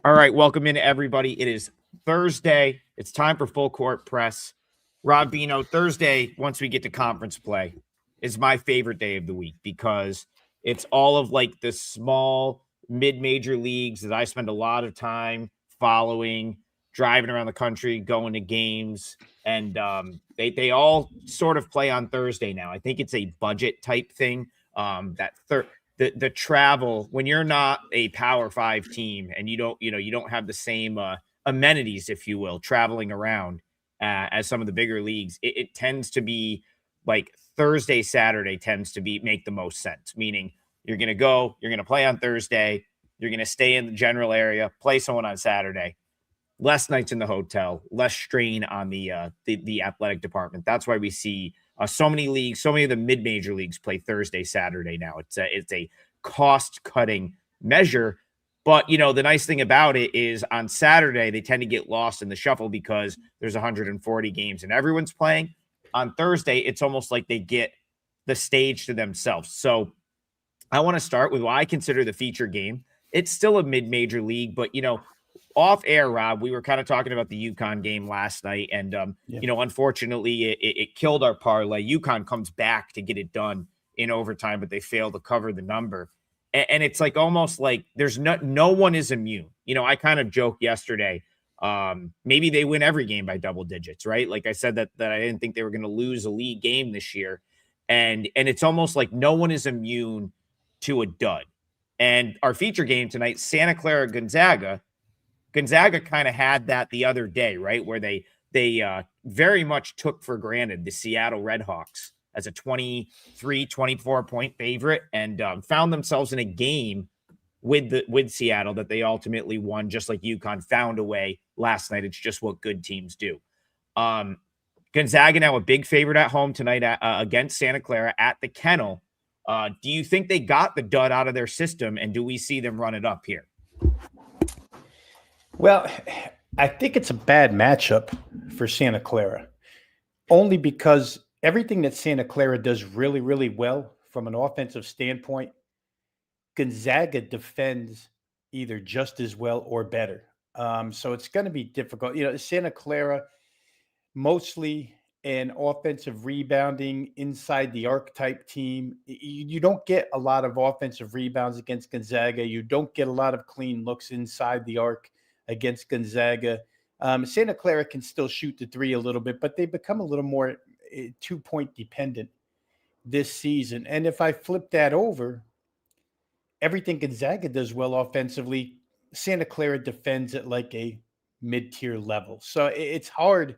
All right, welcome in everybody. It is Thursday. It's time for full court press. Rob Bino, Thursday, once we get to conference play, is my favorite day of the week because it's all of like the small mid-major leagues that I spend a lot of time following, driving around the country, going to games, and they all sort of play on Thursday now. I think it's a budget type thing. The travel when you're not a Power 5 team and you don't have the same amenities, if you will, traveling around as some of the bigger leagues, it tends to be like Thursday, Saturday tends to be make the most sense. Meaning you're going to play on Thursday, you're going to stay in the general area, play someone on Saturday, less nights in the hotel, less strain on the athletic department. That's why we see so many leagues, so many of the mid-major leagues play Thursday, Saturday now. It's a cost-cutting measure. But, the nice thing about it is on Saturday, they tend to get lost in the shuffle because there's 140 games and everyone's playing. On Thursday, it's almost like they get the stage to themselves. So I want to start with what I consider the feature game. It's still a mid-major league, but, off air, Rob, we were kind of talking about the UConn game last night, and unfortunately, it killed our parlay. UConn comes back to get it done in overtime, but they fail to cover the number, and it's like almost like there's no one is immune. I kind of joked yesterday. Maybe they win every game by double digits, right? Like I said that I didn't think they were going to lose a league game this year, and it's almost like no one is immune to a dud. And our feature game tonight, Santa Clara Gonzaga. Gonzaga kind of had that the other day, right? Where they very much took for granted the Seattle Redhawks as a 23, 24-point favorite and found themselves in a game with Seattle that they ultimately won, just like UConn found a way last night. It's just what good teams do. Gonzaga now a big favorite at home tonight against Santa Clara at the Kennel. Do you think they got the dud out of their system, and do we see them run it up here? Well, I think it's a bad matchup for Santa Clara, only because everything that Santa Clara does really, really well from an offensive standpoint, Gonzaga defends either just as well or better. So it's going to be difficult. Santa Clara, mostly an offensive rebounding inside the arc type team. You don't get a lot of offensive rebounds against Gonzaga. You don't get a lot of clean looks inside the arc against Gonzaga. Santa Clara can still shoot the three a little bit, but they become a little more 2-point dependent this season. And if I flip that over, everything Gonzaga does well offensively, Santa Clara defends at like a mid-tier level. So it's hard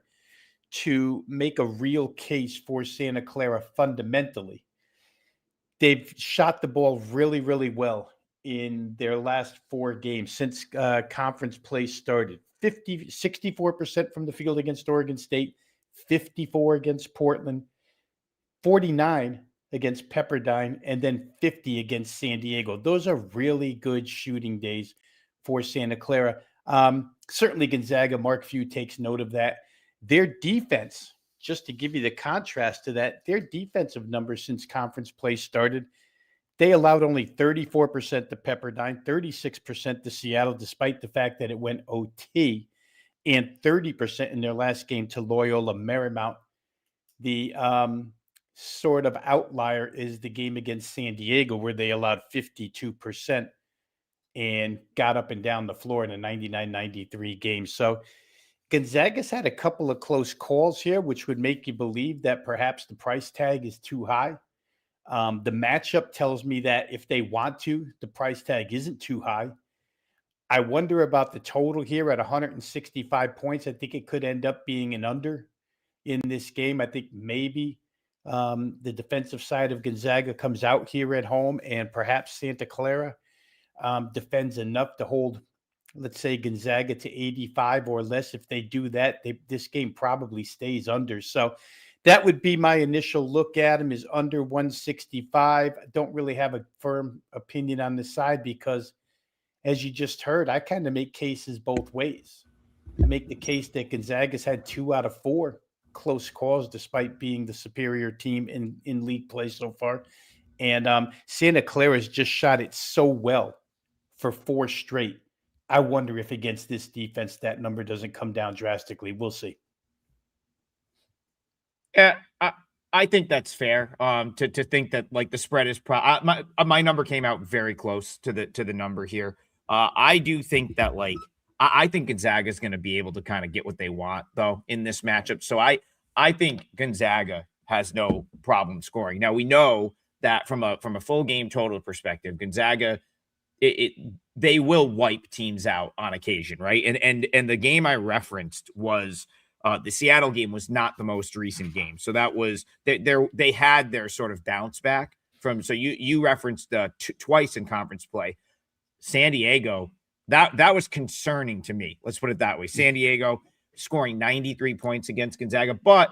to make a real case for Santa Clara fundamentally. They've shot the ball really, really well in their last 4 games since conference play started. 64% from the field against Oregon State, 54 against Portland, 49 against Pepperdine, and then 50 against San Diego. Those are really good shooting days for Santa Clara. Certainly Gonzaga, Mark Few takes note of that. Their defense, just to give you the contrast to that, their defensive numbers since conference play started, they allowed only 34% to Pepperdine, 36% to Seattle, despite the fact that it went OT, and 30% in their last game to Loyola Marymount. The sort of outlier is the game against San Diego, where they allowed 52% and got up and down the floor in a 99-93 game. So Gonzaga's had a couple of close calls here, which would make you believe that perhaps the price tag is too high. The matchup tells me that if they want to, the price tag isn't too high. I wonder about the total here at 165 points. I think it could end up being an under in this game. I think maybe the defensive side of Gonzaga comes out here at home, and perhaps Santa Clara defends enough to hold, let's say, Gonzaga to 85 or less. If they do that, this game probably stays under. So that would be my initial look at him, is under 165. I don't really have a firm opinion on this side because, as you just heard, I kind of make cases both ways. I make the case that Gonzaga's had 2 out of 4 close calls despite being the superior team in league play so far. And Santa Clara's just shot it so well for 4 straight. I wonder if against this defense that number doesn't come down drastically. We'll see. Yeah, I think that's fair. To think that like the spread is my number came out very close to the number here. I do think that like I think Gonzaga is going to be able to kind of get what they want though in this matchup. So I think Gonzaga has no problem scoring. Now we know that from a full game total perspective, Gonzaga they will wipe teams out on occasion, right? And the game I referenced was the Seattle game was not the most recent game. So that was they had their sort of bounce back from. So you referenced twice in conference play. San Diego, that was concerning to me. Let's put it that way. San Diego scoring 93 points against Gonzaga, but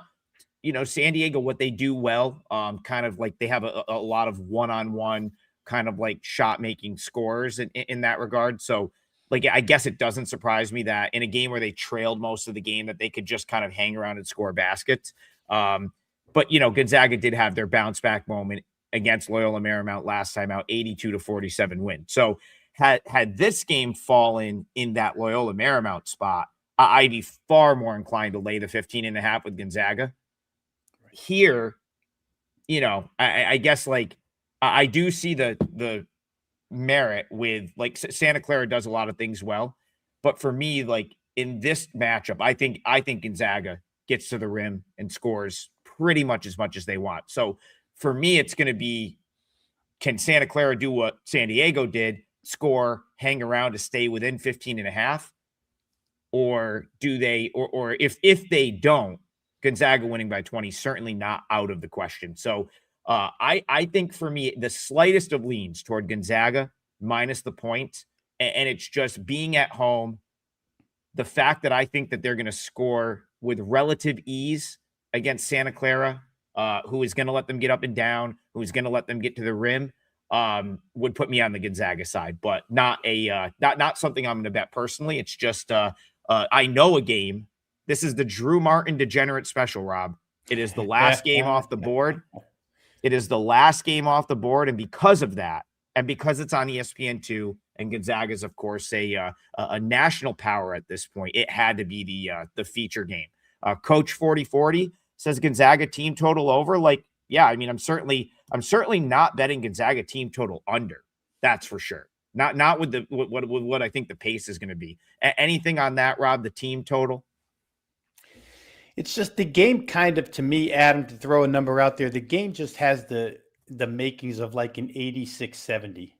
San Diego, what they do well, kind of like they have a lot of one-on-one kind of like shot making scores in that regard. So like, I guess it doesn't surprise me that in a game where they trailed most of the game that they could just kind of hang around and score baskets. But Gonzaga did have their bounce back moment against Loyola Marymount last time out, 82-47 win. So had this game fallen in that Loyola Marymount spot, I'd be far more inclined to lay the 15.5 with Gonzaga. Here, I guess like I do see the merit with like Santa Clara does a lot of things well, but for me, like in this matchup, I think Gonzaga gets to the rim and scores pretty much as they want. So for me, it's going to be, can Santa Clara do what San Diego did, score, hang around to stay within 15.5, or do they, or if they don't, Gonzaga winning by 20 certainly not out of the question. So I think for me, the slightest of leans toward Gonzaga minus the point, and it's just being at home. The fact that I think that they're going to score with relative ease against Santa Clara, who is going to let them get up and down, who is going to let them get to the rim, would put me on the Gonzaga side, but not something I'm going to bet personally. It's just I know a game. This is the Drew Martin Degenerate Special, Rob. It is the last game off the board. It is the last game off the board, and because of that, and because it's on ESPN2, and Gonzaga is, of course, a national power at this point, it had to be the feature game. Coach 4040 says Gonzaga team total over. Like, yeah, I mean, I'm certainly not betting Gonzaga team total under. That's for sure. Not with what I think the pace is going to be. Anything on that, Rob? The team total. It's just the game kind of, to me, Adam, to throw a number out there, the game just has the makings of like an 86-70.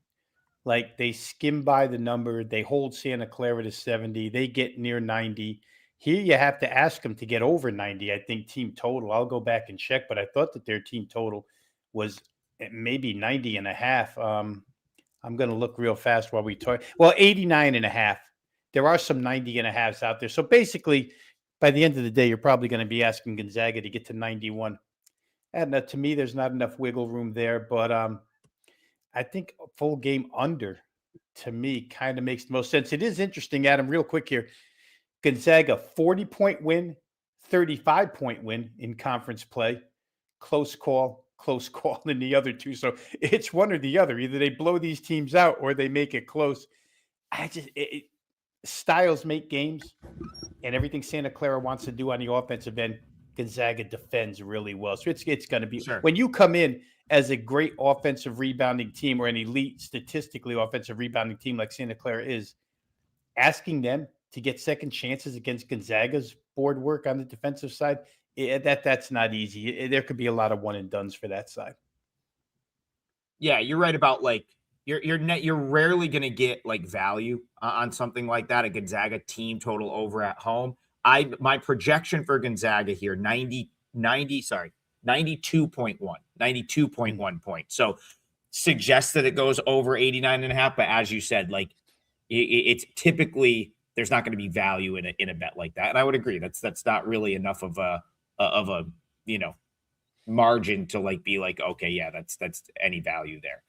Like they skim by the number, they hold Santa Clara to 70, they get near 90. Here you have to ask them to get over 90, I think, team total. I'll go back and check, but I thought that their team total was maybe 90.5. I'm going to look real fast while we talk. Well, 89.5. There are some 90.5s out there. So basically, by the end of the day, you're probably going to be asking Gonzaga to get to 91. And to me, there's not enough wiggle room there. But I think a full game under, to me, kind of makes the most sense. It is interesting, Adam, real quick here. Gonzaga, 40-point win, 35-point win in conference play. Close call in the other two. So it's one or the other. Either they blow these teams out or they make it close. Styles make games, and everything Santa Clara wants to do on the offensive end, Gonzaga defends really well. So it's going to be, sure, when you come in as a great offensive rebounding team or an elite statistically offensive rebounding team like Santa Clara is, asking them to get second chances against Gonzaga's board work on the defensive side, that's not easy. There could be a lot of one and dones for that side. Yeah, you're right about like you're rarely going to get like value on something like that. A Gonzaga team total over at home. My projection for Gonzaga here, 92.1 points. So suggests that it goes over 89.5. But as you said, like it's typically, there's not going to be value in a bet like that. And I would agree. That's not really enough of a margin to like be like, okay, yeah, that's any value there.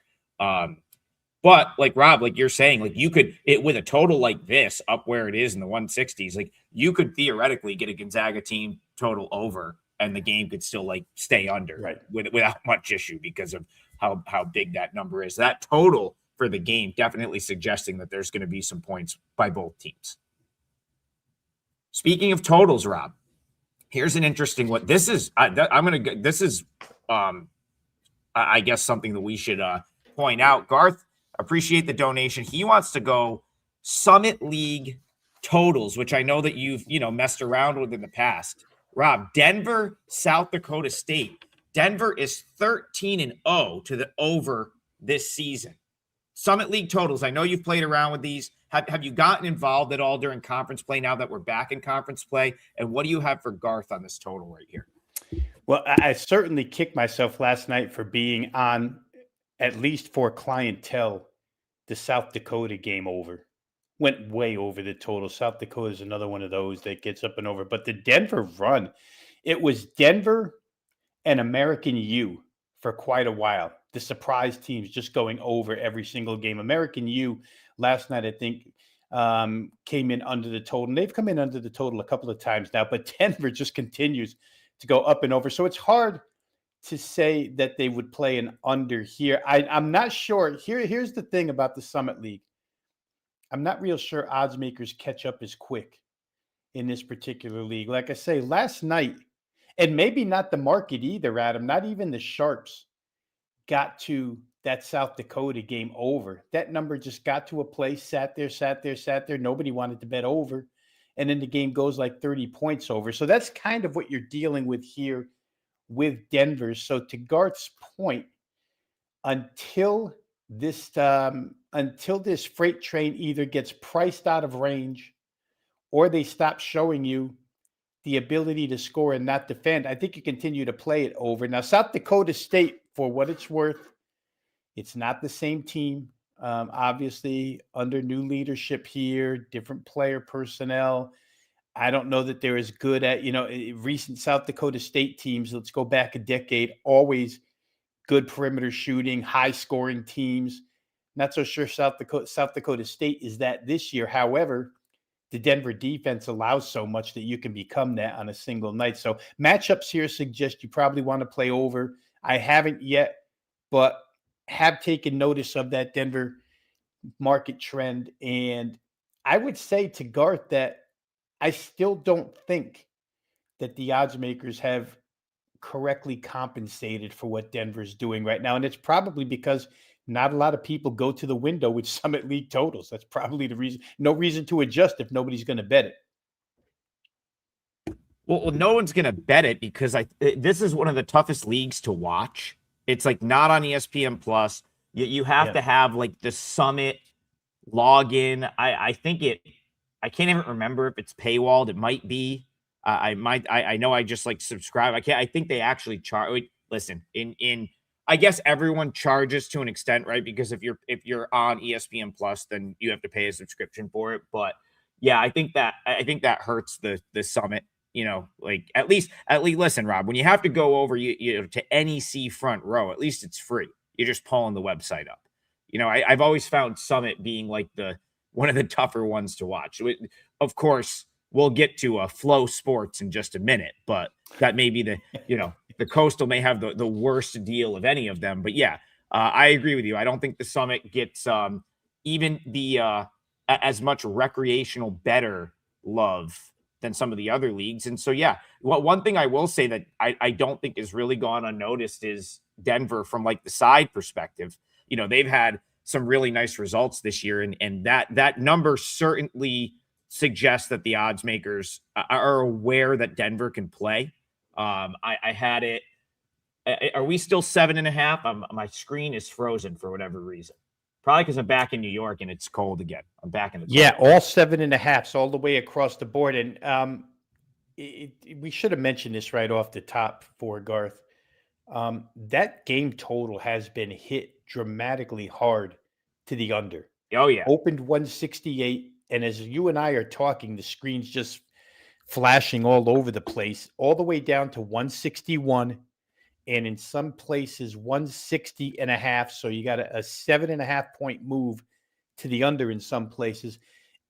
But like Rob, like you're saying, like you could, with a total like this up where it is in the 160s, like you could theoretically get a Gonzaga team total over and the game could still like stay under, right, without much issue because of how big that number is. That total for the game, definitely suggesting that there's going to be some points by both teams. Speaking of totals, Rob, here's an interesting one. This is I guess something that we should point out. Garth, appreciate the donation. He wants to go Summit League totals, which I know that you've messed around with in the past. Rob, Denver, South Dakota State. Denver is 13-0 to the over this season. Summit League totals. I know you've played around with these. Have you gotten involved at all during conference play now that we're back in conference play? And what do you have for Garth on this total right here? Well, I certainly kicked myself last night for being on, at least for clientele, the South Dakota game over. Went way over the total. South Dakota is another one of those that gets up and over. But the Denver run, it was Denver and American U for quite a while. The surprise teams just going over every single game. American U last night, I think, came in under the total. And they've come in under the total a couple of times now. But Denver just continues to go up and over. So it's hard to say that they would play an under here. I'm not sure. Here's the thing about the Summit League. I'm not real sure odds makers catch up as quick in this particular league. Like I say, last night, and maybe not the market either, Adam, not even the sharps got to that South Dakota game over. That number just got to a place, sat there. Nobody wanted to bet over. And then the game goes like 30 points over. So that's kind of what you're dealing with here with Denver. So to Garth's point, until this freight train either gets priced out of range or they stop showing you the ability to score and not defend, I think you continue to play it over. Now, South Dakota State, for what it's worth, it's not the same team. Obviously, under new leadership here, different player personnel. I don't know that they're as good at, recent South Dakota State teams. Let's go back a decade, always good perimeter shooting, high scoring teams. Not so sure South Dakota State is that this year. However, the Denver defense allows so much that you can become that on a single night. So matchups here suggest you probably want to play over. I haven't yet, but have taken notice of that Denver market trend. And I would say to Garth that I still don't think that the odds makers have correctly compensated for what Denver's doing right now. And it's probably because not a lot of people go to the window with Summit League totals. That's probably the reason. No reason to adjust if nobody's going to bet it. Well, no one's going to bet it because this is one of the toughest leagues to watch. It's like not on ESPN Plus. You have to have like the Summit login. I think I can't even remember if it's paywalled. It might be. I know I just like subscribe. I think they actually charge. Listen, I guess everyone charges to an extent, right? Because if you're on ESPN Plus, then you have to pay a subscription for it. But yeah, I think that hurts the Summit. Like at least listen, Rob, when you have to go over to NEC front row, at least it's free. You're just pulling the website up. I've always found Summit being like one of the tougher ones to watch. Of course, we'll get to Flow Sports in just a minute, but that may be the Coastal may have the worst deal of any of them. But yeah, I agree with you. I don't think the Summit gets even the as much recreational better love than some of the other leagues. And so, yeah, one thing I will say that I don't think is really gone unnoticed is Denver from like the side perspective. They've had some really nice results this year. And that number certainly suggests that the odds makers are aware that Denver can play. I had it. Are we still 7.5? My screen is frozen for whatever reason. Probably because I'm back in New York and it's cold again. I'm back in the cold. All 7.5s all the way across the board. And we should have mentioned this right off the top for Garth. That game total has been hit dramatically hard to the under. Oh yeah, opened 168, and as you and I are talking, the screen's just flashing all over the place, all the way down to 161. And in some places 160.5. So you got a 7.5 point move to the under in some places.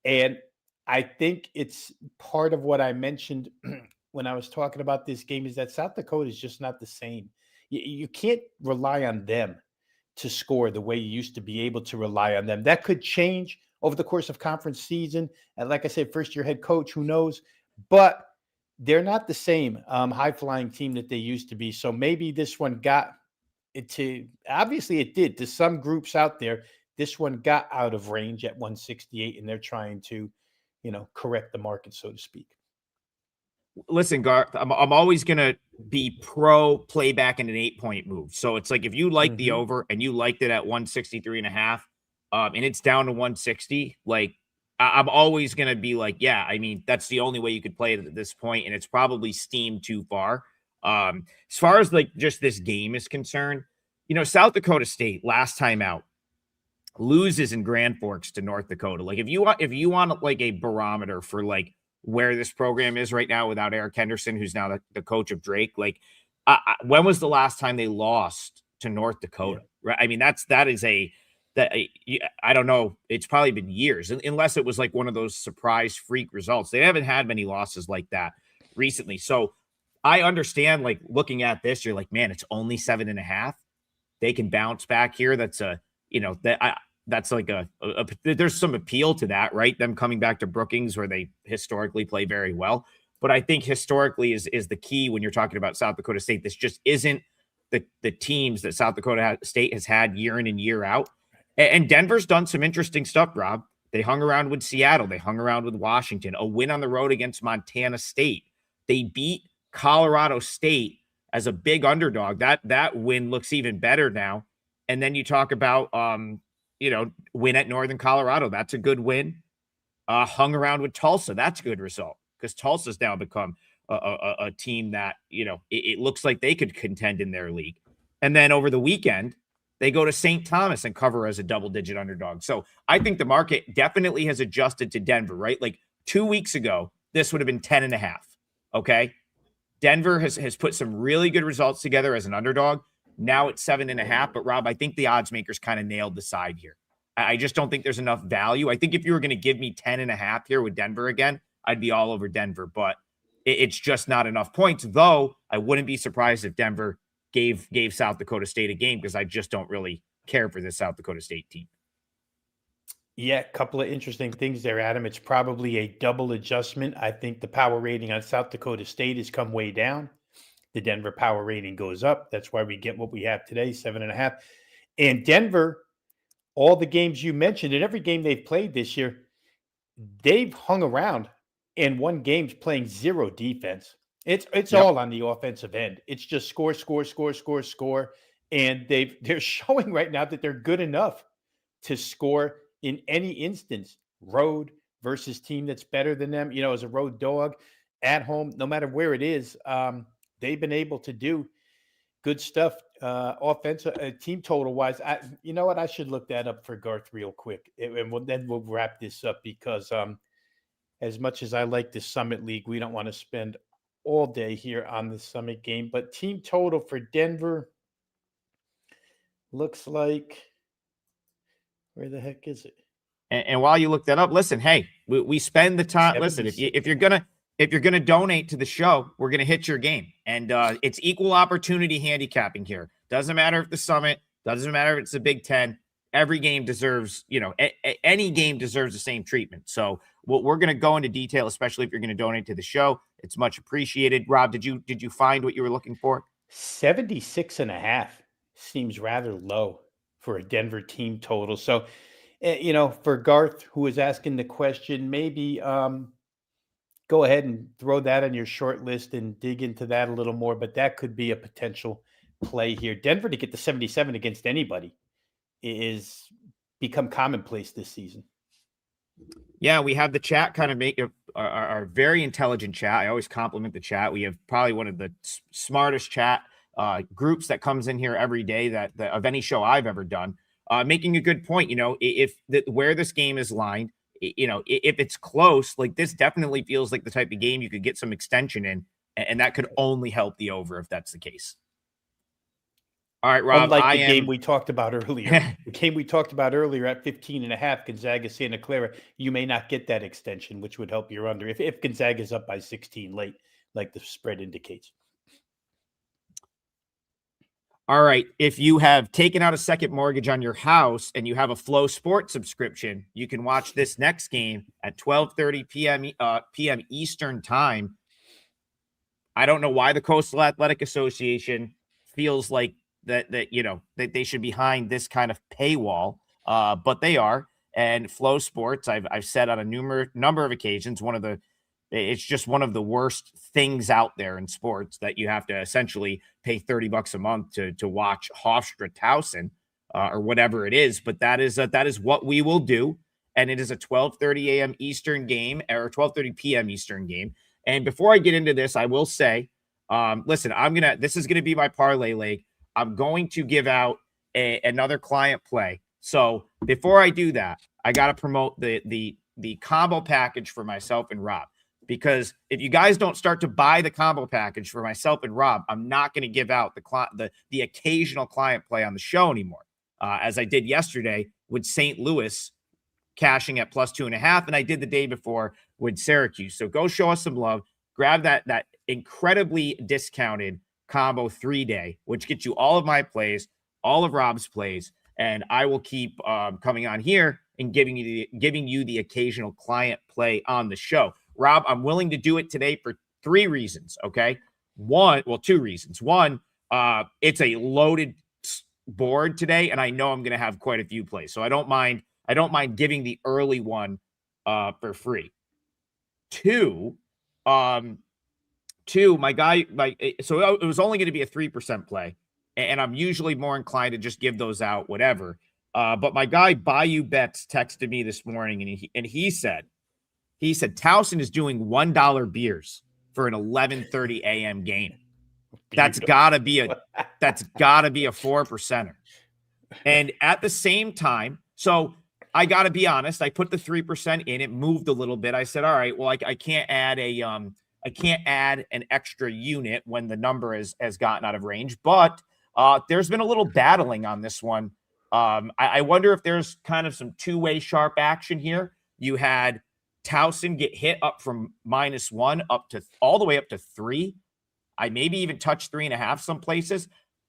And I think it's part of what I mentioned when I was talking about this game is that South Dakota is just not the same. You can't rely on them to score the way you used to be able to rely on them. That could change over the course of conference season. And like I said, first-year head coach, who knows? But they're not the same high-flying team that they used to be. So maybe this one got it to – obviously it did. To some groups out there, this one got out of range at 168, and they're trying to, correct the market, so to speak. Listen, Garth, I'm always going to be pro play back in an 8-point move. So it's like if you like the over and you liked it at 163.5 and it's down to 160, like I'm always going to be like, yeah, I mean, that's the only way you could play it at this point, and it's probably steamed too far. As far as like just this game is concerned, South Dakota State last time out loses in Grand Forks to North Dakota. Like if you want like a barometer for like where this program is right now without Eric Henderson, who's now the coach of Drake. Like, when was the last time they lost to North Dakota? Yeah. Right. I mean, I don't know. It's probably been years, unless it was like one of those surprise freak results. They haven't had many losses like that recently. So I understand, like, looking at this, you're like, man, it's only 7.5. They can bounce back here. That's that's like there's some appeal to that, right? Them coming back to Brookings, where they historically play very well. But I think historically is the key when you're talking about South Dakota State. This just isn't the teams that South Dakota State has had year in and year out. And Denver's done some interesting stuff, Rob. They hung around with Seattle. They hung around with Washington. A win on the road against Montana State. They beat Colorado State as a big underdog. That win looks even better now. And then you talk about win at Northern Colorado. That's a good win. Hung around with Tulsa. That's a good result, because Tulsa's now become a team that, it looks like they could contend in their league. And then over the weekend, they go to St. Thomas and cover as a double-digit underdog. So I think the market definitely has adjusted to Denver, right? Like 2 weeks ago, this would have been 10.5. Okay. Denver has put some really good results together as an underdog. Now it's 7.5. But Rob, I think the odds makers kind of nailed the side here. I just don't think there's enough value. I think if you were going to give me 10.5 here with Denver again, I'd be all over Denver, but it's just not enough points. Though I wouldn't be surprised if Denver gave South Dakota State a game, because I just don't really care for this South Dakota State team. Yeah, a couple of interesting things there, Adam. It's probably a double adjustment. I think the power rating on South Dakota State has come way down. The Denver power rating goes up. That's why we get what we have today, 7.5. And Denver, all the games you mentioned, and every game they've played this year, they've hung around and won games playing zero defense. It's all on the offensive end. It's just score. And they're showing right now that they're good enough to score in any instance. Road versus team that's better than them, as a road dog, at home, no matter where it is, they've been able to do good stuff offensive team total wise. You know what? I should look that up for Garth real quick, and then we'll wrap this up, because as much as I like the Summit League, we don't want to spend all day here on the Summit game. But team total for Denver looks like, where the heck is it? And while you look that up, listen, hey, we spend the time. Listen, if you're gonna donate to the show, we're gonna hit your game, and it's equal opportunity handicapping here. Doesn't matter if the Summit, doesn't matter if it's the Big Ten. Every game deserves, any game deserves the same treatment. So we're going to go into detail, especially if you're going to donate to the show. It's much appreciated. Rob, did you find what you were looking for? 76.5 seems rather low for a Denver team total. So, for Garth, who was asking the question, maybe go ahead and throw that on your short list and dig into that a little more. But that could be a potential play here. Denver to get the 77 against anybody is become commonplace this season. Yeah, we have the chat kind of make our very intelligent chat. I always compliment the chat. We have probably one of the smartest chat groups that comes in here every day that of any show I've ever done. Making a good point. If where this game is lined, if it's close, like this definitely feels like the type of game you could get some extension in, and that could only help the over if that's the case. All right, Rob. Unlike the game we talked about earlier. The game we talked about earlier at 15.5, Gonzaga, Santa Clara, you may not get that extension, which would help your under if Gonzaga is up by 16 late, like the spread indicates. All right. If you have taken out a second mortgage on your house and you have a Flow Sports subscription, you can watch this next game at 12:30 p.m. Eastern time. I don't know why the Coastal Athletic Association feels like that that they should be behind this kind of paywall, but they are. And Flow Sports, I've said on a number of occasions, it's just one of the worst things out there in sports that you have to essentially pay $30 a month to watch Hofstra Towson or whatever it is. But that is what we will do, and it is a 12:30 a.m. Eastern game or 12:30 p.m. Eastern game. And before I get into this, I will say, listen, this is gonna be my parlay leg. I'm going to give out another client play. So before I do that, I got to promote the combo package for myself and Rob. Because if you guys don't start to buy the combo package for myself and Rob, I'm not going to give out the occasional client play on the show anymore. As I did yesterday with St. Louis cashing at +2.5, and I did the day before with Syracuse. So go show us some love. Grab that incredibly discounted combo 3-day, which gets you all of my plays, all of Rob's plays, and I will keep coming on here and giving you the occasional client play on the show. Rob, I'm willing to do it today for 3 reasons. Okay, two reasons. One, it's a loaded board today, and I know I'm going to have quite a few plays, so I don't mind giving the early one for free. Two, my guy, so it was only going to be a 3% play, and I'm usually more inclined to just give those out, whatever. But my guy Bayou Bets texted me this morning, and he said Towson is doing $1 beers for an 11:30 a.m. game. That's gotta be a 4%er. And at the same time, so I gotta be honest, I put the 3% in, it moved a little bit. I said, all right, well, I can't add an extra unit when the number has gotten out of range, but there's been a little battling on this one. I wonder if there's kind of some two-way sharp action here. You had Towson get hit up from -1 all the way up to 3. I maybe even touched 3.5 some places.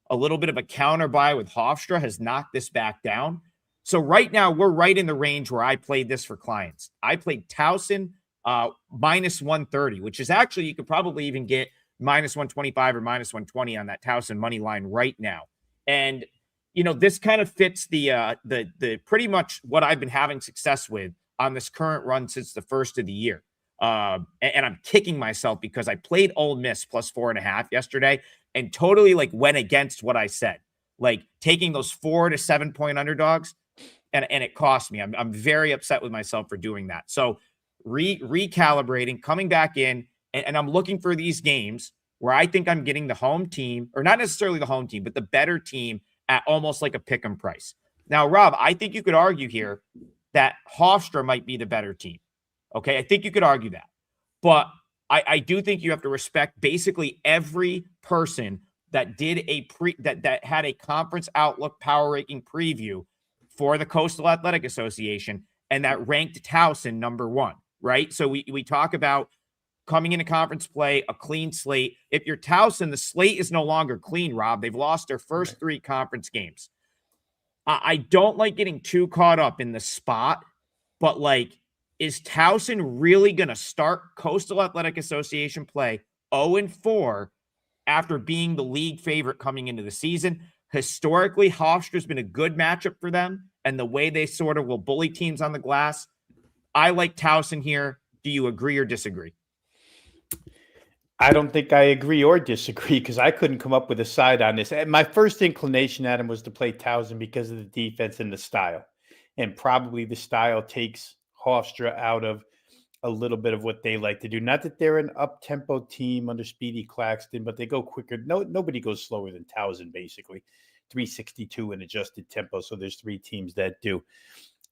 A little bit of a counter buy with Hofstra has knocked this back down. So right now we're right in the range where I played this for clients. I played Towson -130, which is actually, you could probably even get -125 or -120 on that Towson money line right now. And this kind of fits the pretty much what I've been having success with on this current run since the first of the year. And I'm kicking myself because I played Ole Miss +4.5 yesterday and totally went against what I said, taking those 4 to 7 point underdogs. And it cost me. I'm very upset with myself for doing that. So recalibrating, coming back in, and I'm looking for these games where I think I'm getting the home team, or not necessarily the home team, but the better team at almost like a pick'em price. Now, Rob, I think you could argue here that Hofstra might be the better team. Okay, I think you could argue that. But I do think you have to respect basically every person that did that had a conference outlook power ranking preview for the Coastal Athletic Association and that ranked Towson number 1, right? So we talk about coming into conference play, a clean slate. If you're Towson, the slate is no longer clean, Rob. They've lost their first 3 conference games. I don't like getting too caught up in the spot, but is Towson really going to start Coastal Athletic Association play 0-4 after being the league favorite coming into the season? Historically, Hofstra's been a good matchup for them, and the way they sort of will bully teams on the glass. I like Towson here. Do you agree or disagree? I don't think I agree or disagree because I couldn't come up with a side on this. And my first inclination, Adam, was to play Towson because of the defense and the style. And probably the style takes Hofstra out of a little bit of what they like to do. Not that they're an up-tempo team under Speedy Claxton, but they go quicker. Nobody goes slower than Towson, basically. 362 in adjusted tempo, so there's 3 teams that do.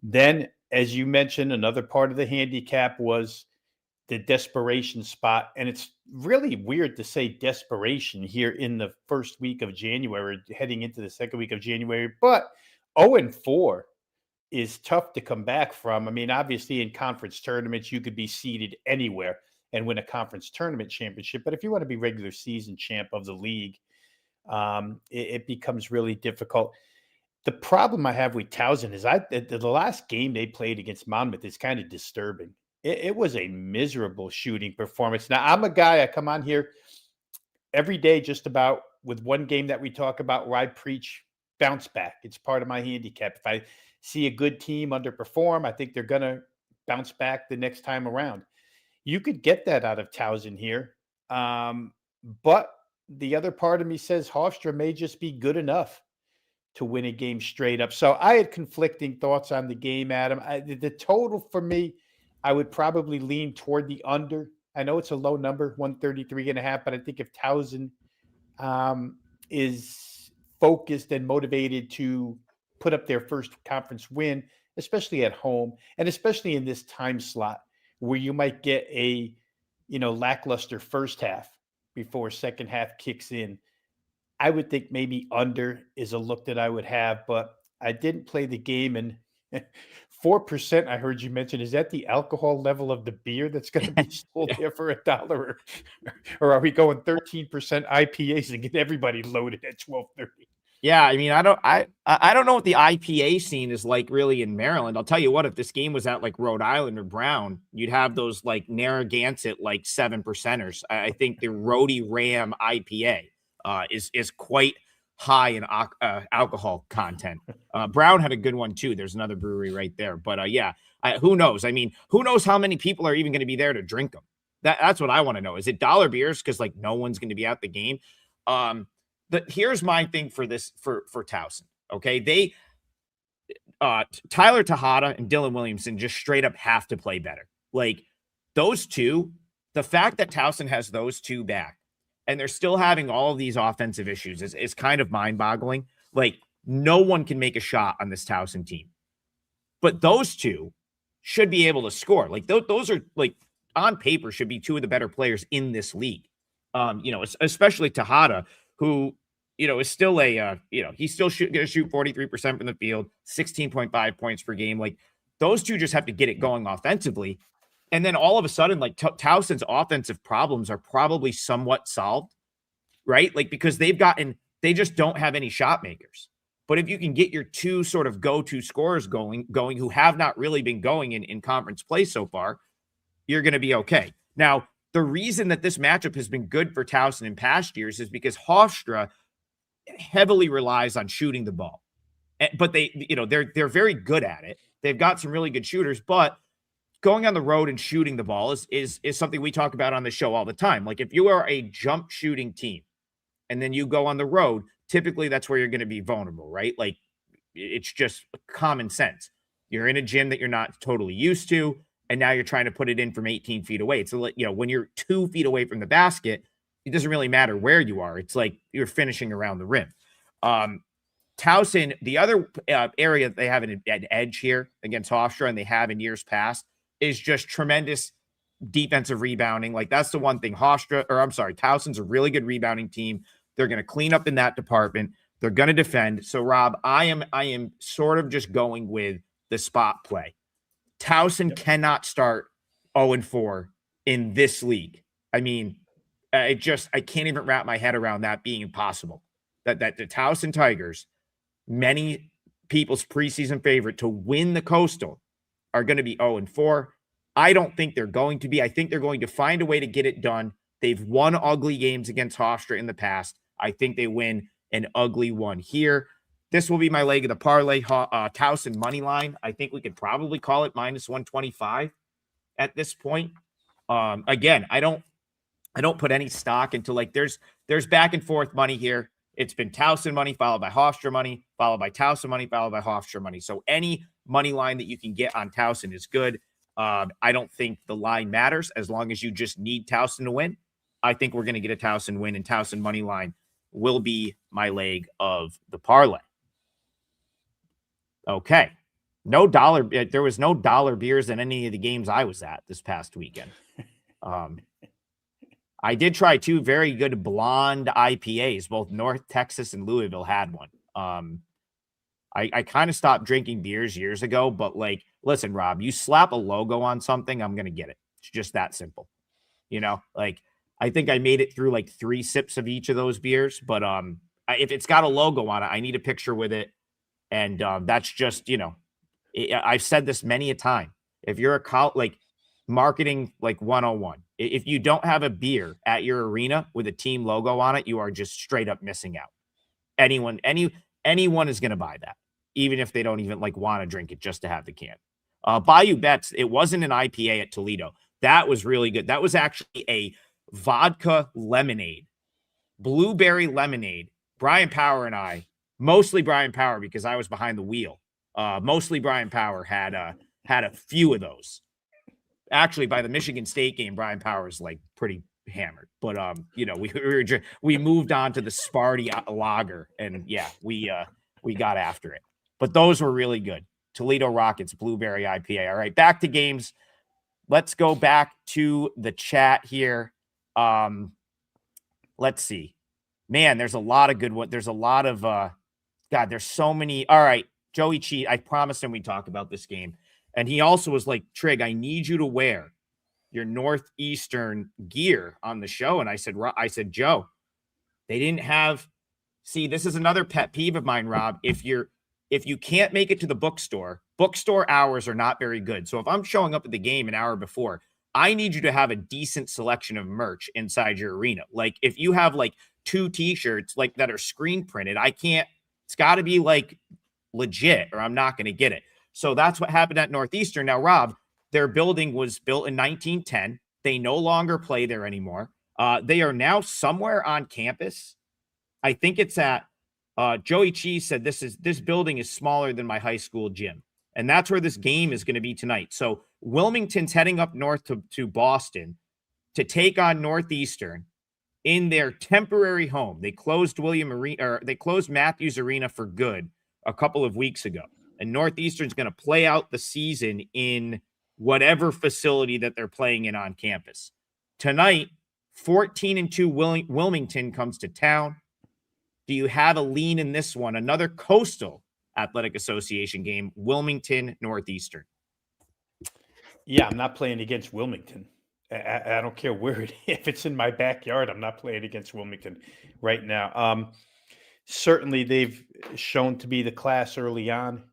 Then, as you mentioned, another part of the handicap was the desperation spot. And it's really weird to say desperation here in the first week of January, heading into the second week of January. But 0-4 is tough to come back from. I mean, obviously in conference tournaments, you could be seeded anywhere and win a conference tournament championship. But if you want to be regular season champ of the league, it becomes really difficult. The problem I have with Towson is the last game they played against Monmouth is kind of disturbing. It was a miserable shooting performance. Now, I'm a guy, I come on here every day just about with one game that we talk about where I preach bounce back. It's part of my handicap. If I see a good team underperform, I think they're going to bounce back the next time around. You could get that out of Towson here. But the other part of me says Hofstra may just be good enough to win a game straight up. So I had conflicting thoughts on the game, Adam. The total for me, I would probably lean toward the under. I know it's a low number, 133.5, but I think if Towson is focused and motivated to put up their first conference win, especially at home, and especially in this time slot where you might get a lackluster first half before second half kicks in, I would think maybe under is a look that I would have, but I didn't play the game. And 4%, I heard you mention, is that the alcohol level of the beer that's going to be sold there for $1? Or are we going 13% IPAs and get everybody loaded at 12:30? Yeah, I mean, I don't know what the IPA scene is like really in Maryland. I'll tell you what, if this game was at like Rhode Island or Brown, you'd have those like Narragansett like 7%ers. I think the Rhody Ram IPA is quite high in alcohol content. Brown had a good one too. There's another brewery right there. But yeah, who knows? I mean, who knows how many people are even going to be there to drink them? That's what I want to know. Is it dollar beers because like no one's going to be at the game? Here's my thing for this for Towson. Okay, they Tyler Tejada and Dylan Williamson just straight up have to play better. Like those two, the fact that Towson has those two back and they're still having all of these offensive issues is kind of mind-boggling. Like no one can make a shot on this Towson team, but those two should be able to score. Like those are like on paper should be two of the better players in this league. Especially Tejada, who is still he's still going to shoot 43% from the field, 16.5 points per game. Like those two just have to get it going offensively. And then all of a sudden, like Towson's offensive problems are probably somewhat solved, right? Like because they just don't have any shot makers. But if you can get your two sort of go-to scorers going who have not really been going in conference play so far, you're going to be okay. Now, the reason that this matchup has been good for Towson in past years is because Hofstra heavily relies on shooting the ball. But they're very good at it. They've got some really good shooters, but going on the road and shooting the ball is something we talk about on the show all the time. Like if you are a jump shooting team and then you go on the road, typically that's where you're going to be vulnerable, right? Like it's just common sense. You're in a gym that you're not totally used to, and now you're trying to put it in from 18 feet away. So, when you're 2 feet away from the basket, it doesn't really matter where you are. It's like you're finishing around the rim. Towson, the other area that they have an edge here against Hofstra, and they have in years past, is just tremendous defensive rebounding. Like that's the one thing. Towson's a really good rebounding team. They're going to clean up in that department. They're going to defend. So, Rob, I am sort of just going with the spot play. Towson cannot start 0-4 in this league. I mean, I can't even wrap my head around that being impossible. That the Towson Tigers, many people's preseason favorite to win the Coastal, are going to be 0-4. I don't think they're going to be. I think they're going to find a way to get it done. They've won ugly games against Hofstra in the past. I think they win an ugly one here. This will be my leg of the parlay. Towson money line. I think we could probably call it -125 at this point. Again, I don't put any stock into like there's back and forth money here. It's been Towson money followed by Hofstra money, followed by Towson money, followed by Hofstra money. So any money line that you can get on Towson is good. I don't think the line matters as long as you just need Towson to win. I think we're going to get a Towson win, and Towson money line will be my leg of the parlay. Okay. There was no dollar beers in any of the games I was at this past weekend. I did try 2 very good blonde IPAs. Both North Texas and Louisville had one. I kind of stopped drinking beers years ago, but like, listen, Rob, you slap a logo on something, I'm going to get it. It's just that simple. Like I think I made it through like 3 sips of each of those beers, but if it's got a logo on it, I need a picture with it. And that's just, I've said this many a time. If you're like marketing like 101, if you don't have a beer at your arena with a team logo on it, you are just straight up missing out. Anyone is going to buy that, even if they don't even like want to drink it just to have the can. Bayou Bets, it wasn't an IPA at Toledo. That was really good. That was actually a vodka lemonade, blueberry lemonade. Brian Power and I, mostly Brian Power because I was behind the wheel. Mostly Brian Power had a few of those. Actually, by the Michigan State game, Brian Power was like pretty hammered. But we moved on to the Sparty lager, and yeah, we got after it. But those were really good. Toledo Rockets Blueberry IPA. All right, back to games. Let's go back to the chat here. Let's see. Man, there's a lot of good ones. There's a lot of God, there's so many. All right, Joey Cheat. I promised him we'd talk about this game. And he also was like, Trig, I need you to wear your Northeastern gear on the show. And I said, Joe, they didn't have. See, this is another pet peeve of mine, Rob. If you can't make it to the bookstore hours are not very good. So if I'm showing up at the game an hour before, I need you to have a decent selection of merch inside your arena. Like if you have like 2 t-shirts like that are screen printed, it's got to be like legit or I'm not going to get it. So that's what happened at Northeastern. Now, Rob, their building was built in 1910. They no longer play there anymore. They are now somewhere on campus. I think it's at Joey Cheese said this building is smaller than my high school gym. And that's where this game is going to be tonight. So Wilmington's heading up north to Boston to take on Northeastern in their temporary home. They closed Matthews Arena for good a couple of weeks ago. And Northeastern's going to play out the season in whatever facility that they're playing in on campus. Tonight, 14-2 Wilmington comes to town. Do you have a lean in this one? Another Coastal Athletic Association game, Wilmington, Northeastern. Yeah, I'm not playing against Wilmington. I don't care where if it's in my backyard, I'm not playing against Wilmington right now. Certainly, they've shown to be the class early on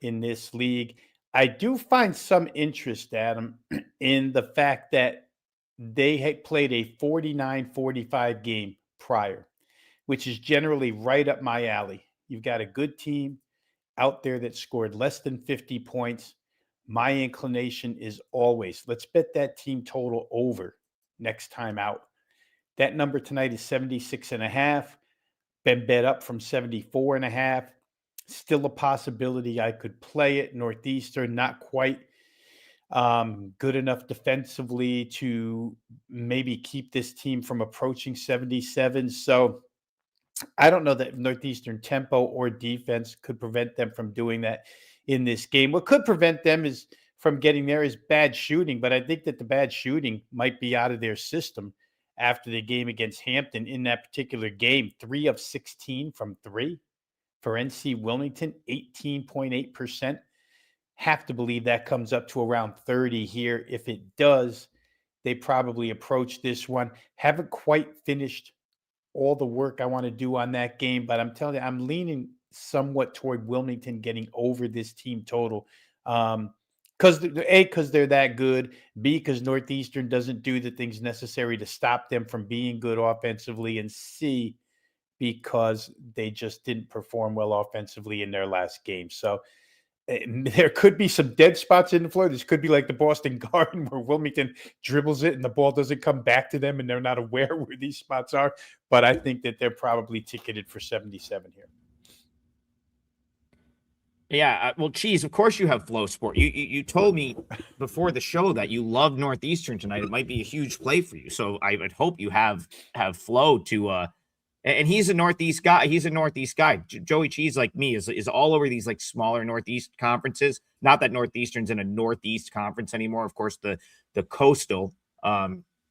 in this league. I do find some interest, Adam, in the fact that they had played a 49-45 game prior, which is generally right up my alley. You've got a good team out there that scored less than 50 points. My inclination is always, let's bet that team total over next time out. That number tonight is 76.5. Been bet up from 74.5. Still a possibility I could play it. Northeastern, not quite good enough defensively to maybe keep this team from approaching 77. So I don't know that Northeastern tempo or defense could prevent them from doing that in this game. What could prevent them from getting there is bad shooting, but I think that the bad shooting might be out of their system after the game against Hampton. In that particular game, 3 of 16 from 3 for NC Wilmington, 18.8%. Have to believe that comes up to around 30 here. If it does, they probably approach this one. Haven't quite finished all the work I want to do on that game, but I'm telling you, I'm leaning somewhat toward Wilmington getting over this team total. Because they're that good. B, because Northeastern doesn't do the things necessary to stop them from being good offensively. And C, because they just didn't perform well offensively in their last game. So there could be some dead spots in the floor. This could be like the Boston Garden where Wilmington dribbles it and the ball doesn't come back to them and they're not aware where these spots are. But I think that they're probably ticketed for 77 here. Yeah, well, Cheese, of course you have Flow Sport. You told me before the show that you love Northeastern tonight. It might be a huge play for you. So I would hope you have Flow to and he's a Northeast guy. He's a Northeast guy. Joey Cheese, like me, is all over these like smaller Northeast conferences. Not that Northeastern's in a Northeast conference anymore. Of course, the Coastal,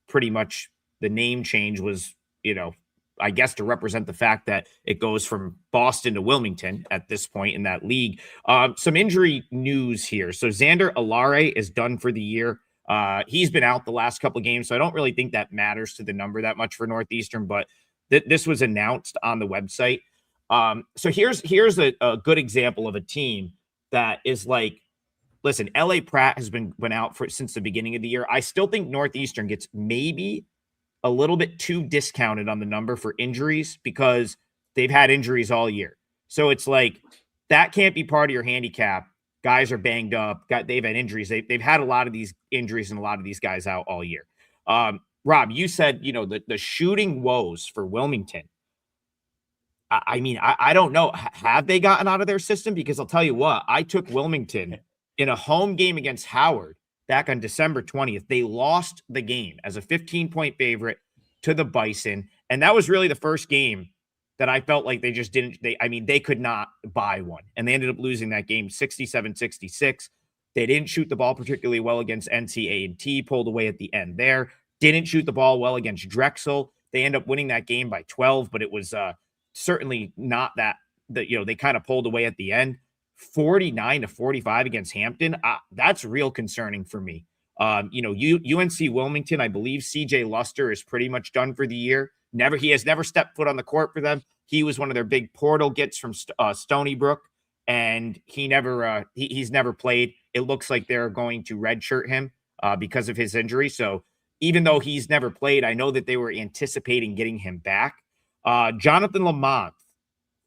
pretty much the name change was, I guess to represent the fact that it goes from Boston to Wilmington at this point in that league. Some injury news here. So Xander Alare is done for the year. He's been out the last couple of games, so I don't really think that matters to the number that much for Northeastern, but This was announced on the website. So here's a good example of a team that is like, listen, LA Pratt has been out since the beginning of the year. I still think Northeastern gets maybe a little bit too discounted on the number for injuries because they've had injuries all year. So it's like that can't be part of your handicap. Guys are banged up. They've had injuries. They've had a lot of these injuries and a lot of these guys out all year. Rob, you said, the shooting woes for Wilmington. I mean, I don't know. Have they gotten out of their system? Because I'll tell you what, I took Wilmington in a home game against Howard back on December 20th. They lost the game as a 15-point favorite to the Bison. And that was really the first game that I felt like they just didn't. They could not buy one. And they ended up losing that game 67-66. They didn't shoot the ball particularly well against NCAA, pulled away at the end there. Didn't shoot the ball well against Drexel. They end up winning that game by 12, but it was certainly not that they kind of pulled away at the end. 49-45 against Hampton. That's real concerning for me. UNC Wilmington, I believe CJ Luster is pretty much done for the year. He has never stepped foot on the court for them. He was one of their big portal gets from Stony Brook, and he's never played. It looks like they're going to redshirt him because of his injury. So even though he's never played, I know that they were anticipating getting him back. Jonathan Lamont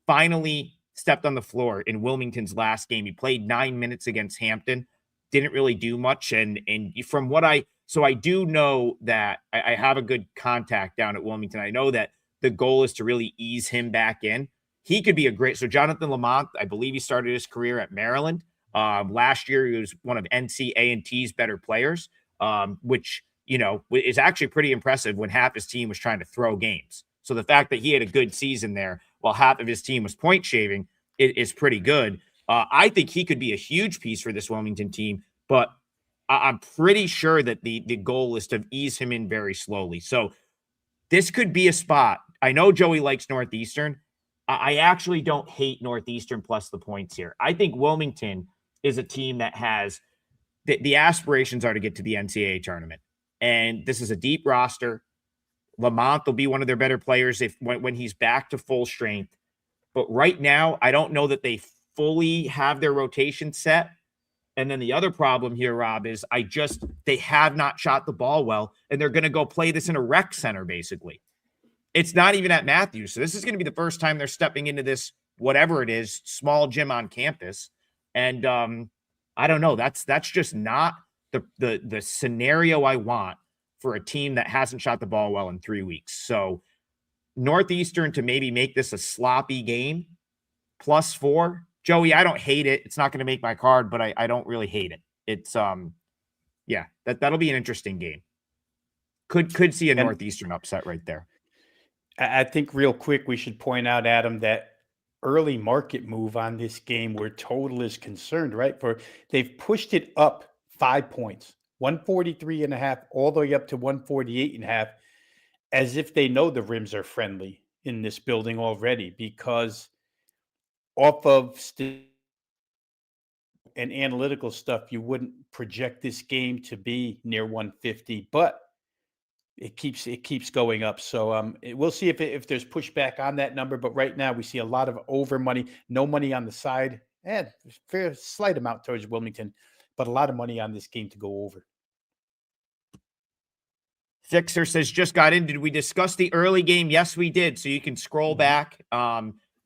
finally stepped on the floor in Wilmington's last game. He played 9 minutes against Hampton, didn't really do much. And from what I do know that I have a good contact down at Wilmington. I know that the goal is to really ease him back in. He could be so Jonathan Lamont, I believe he started his career at Maryland. Last year, he was one of NCAA's better players, which, is actually pretty impressive when half his team was trying to throw games. So the fact that he had a good season there while half of his team was point shaving is pretty good. I think he could be a huge piece for this Wilmington team, but I'm pretty sure that the goal is to ease him in very slowly. So this could be a spot. I know Joey likes Northeastern. I actually don't hate Northeastern plus the points here. I think Wilmington is a team that has the aspirations are to get to the NCAA tournament. And this is a deep roster. Lamont will be one of their better players when he's back to full strength. But right now, I don't know that they fully have their rotation set. And then the other problem here, Rob, is they have not shot the ball well, and they're going to go play this in a rec center, basically. It's not even at Matthews. So this is going to be the first time they're stepping into this, whatever it is, small gym on campus. And I don't know. That's just not the scenario I want for a team that hasn't shot the ball well in 3 weeks. So Northeastern to maybe make this a sloppy game, +4. Joey, I don't hate it. It's not going to make my card, but I don't really hate it. It's that'll be an interesting game. Could see a Northeastern upset right there. I think real quick we should point out, Adam, that early market move on this game where total is concerned, right? They've pushed it up 5 points, 143.5 all the way up to 148.5, as if they know the rims are friendly in this building already, because off of and analytical stuff, you wouldn't project this game to be near 150, but it keeps going up. So we'll see if there's pushback on that number. But right now we see a lot of over money, no money on the side, and fair slight amount towards Wilmington, but a lot of money on this game to go over. Fixer says, just got in. Did we discuss the early game? Yes, we did. So you can scroll back.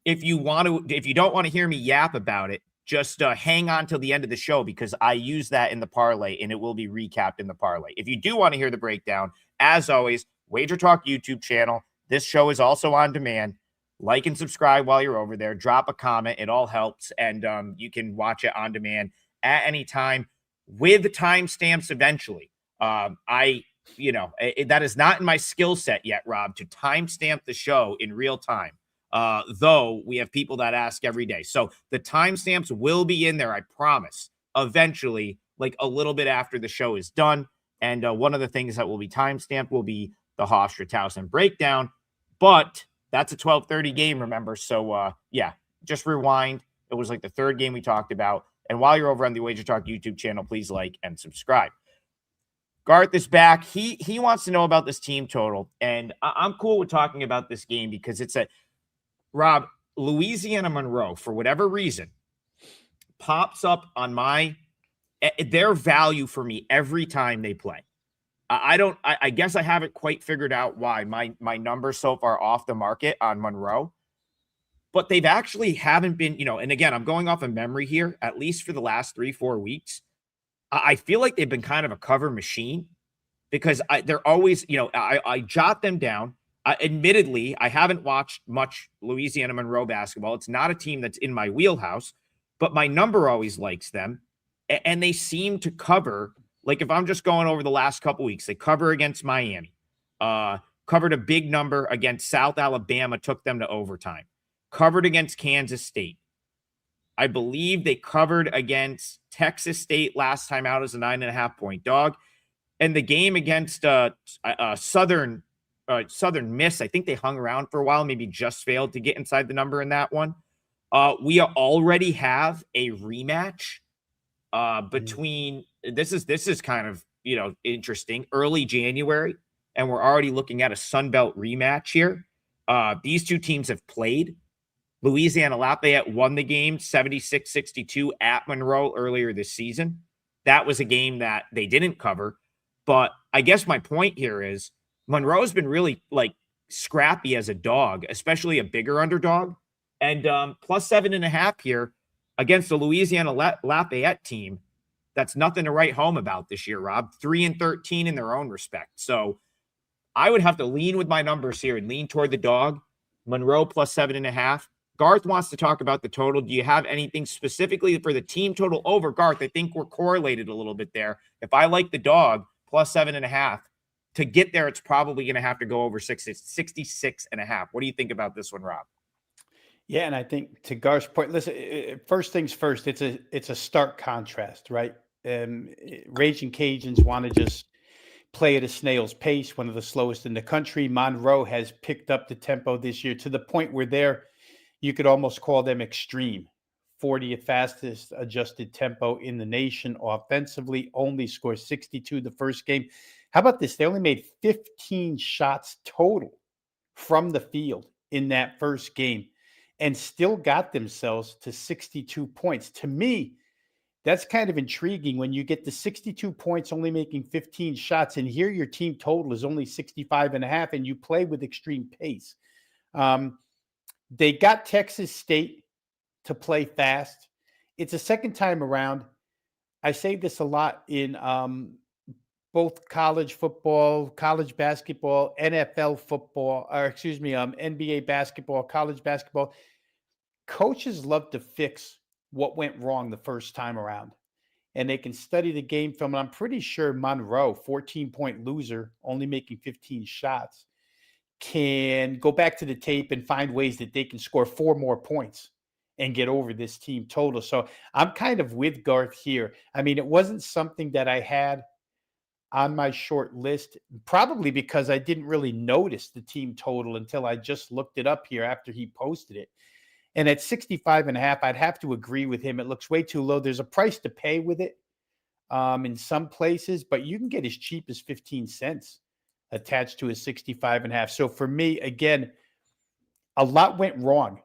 If you don't want to hear me yap about it, just hang on till the end of the show, because I use that in the parlay and it will be recapped in the parlay. If you do want to hear the breakdown, as always, WagerTalk YouTube channel. This show is also on demand. Like and subscribe while you're over there. Drop a comment. It all helps. And you can watch it on demand at any time with timestamps eventually. That is not in my skill set yet, Rob, to timestamp the show in real time. Though we have people that ask every day. So the timestamps will be in there, I promise, eventually, like a little bit after the show is done. And one of the things that will be timestamped will be the Hofstra Towson breakdown. But that's a 12:30 game, remember? So, just rewind. It was like the third game we talked about. And while you're over on the WagerTalk YouTube channel, please like and subscribe. Garth is back. He wants to know about this team total, and I'm cool with talking about this game because it's Rob, Louisiana Monroe, for whatever reason, pops up on their value for me every time they play. I guess I haven't quite figured out why my numbers so far off the market on Monroe, but they've actually haven't been, and again, I'm going off of memory here, at least for the last 3-4 weeks. I feel like they've been kind of a cover machine because they're always, I jot them down. Admittedly, I haven't watched much Louisiana Monroe basketball. It's not a team that's in my wheelhouse, but my number always likes them. And they seem to cover, like if I'm just going over the last couple weeks, they cover against Miami, covered a big number against South Alabama, took them to overtime, covered against Kansas State. I believe they covered against Texas State last time out as a 9.5-point dog. And the game against Southern Miss, I think they hung around for a while, maybe just failed to get inside the number in that one. We already have a rematch between this is kind of, interesting, early January, and we're already looking at a Sun Belt rematch here. These two teams have played. Louisiana Lafayette won the game 76-62 at Monroe earlier this season. That was a game that they didn't cover. But I guess my point here is Monroe's been really scrappy as a dog, especially a bigger underdog. And plus 7.5 here against the Louisiana Lafayette team. That's nothing to write home about this year, Rob. 3-13 in their own respect. So I would have to lean with my numbers here and lean toward the dog. Monroe plus 7.5. Garth wants to talk about the total. Do you have anything specifically for the team total over? Garth, I think we're correlated a little bit there. If I like the dog plus 7.5, to get there, it's probably going to have to go over 66.5. What do you think about this one, Rob? Yeah, and I think to Garth's point, listen, first things first, it's a stark contrast, right? Raging Cajuns want to just play at a snail's pace, one of the slowest in the country. Monroe has picked up the tempo this year to the point where you could almost call them extreme. 40th fastest adjusted tempo in the nation offensively, only scored 62 the first game. How about this? They only made 15 shots total from the field in that first game and still got themselves to 62 points. To me, that's kind of intriguing when you get the 62 points, only making 15 shots, and here your team total is only 65.5, and you play with extreme pace. They got Texas State to play fast. It's a second time around. I say this a lot in both college football, college basketball, NFL football, NBA basketball, college basketball. Coaches love to fix what went wrong the first time around, and they can study the game film. And I'm pretty sure Monroe, 14-point loser, only making 15 shots, can go back to the tape and find ways that they can score 4 more points and get over this team total. So I'm kind of with Garth here. I mean, it wasn't something that I had on my short list, probably because I didn't really notice the team total until I just looked it up here after he posted it. And at 65.5, I'd have to agree with him. It looks way too low. There's a price to pay with it in some places, but you can get as cheap as 15 cents attached to a 65.5. So for me, again, a lot went wrong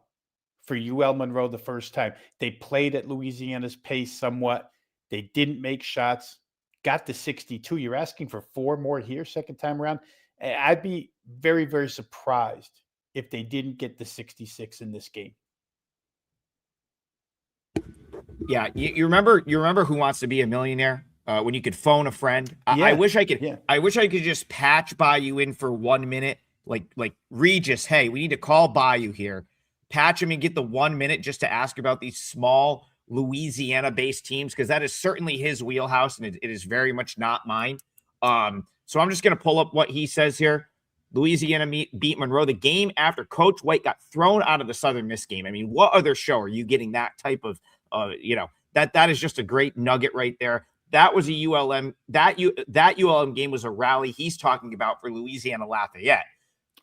for UL Monroe the first time. They played at Louisiana's pace somewhat. They didn't make shots, got to 62. You're asking for 4 more here second time around. I'd be very, very surprised if they didn't get the 66 in this game. Yeah, you remember Who Wants to Be a Millionaire? When you could phone a friend. Yeah. I wish I could. Yeah. I wish I could just patch Bayou in for 1 minute, like Regis. Hey, we need to call Bayou here, patch him and get the 1 minute just to ask about these small Louisiana-based teams, because that is certainly his wheelhouse, and it is very much not mine. So I'm just going to pull up what he says here. Louisiana beat Monroe the game after Coach White got thrown out of the Southern Miss game. I mean, what other show are you getting that type of, that is just a great nugget right there. That was a ULM. That ULM game was a rally he's talking about for Louisiana Lafayette.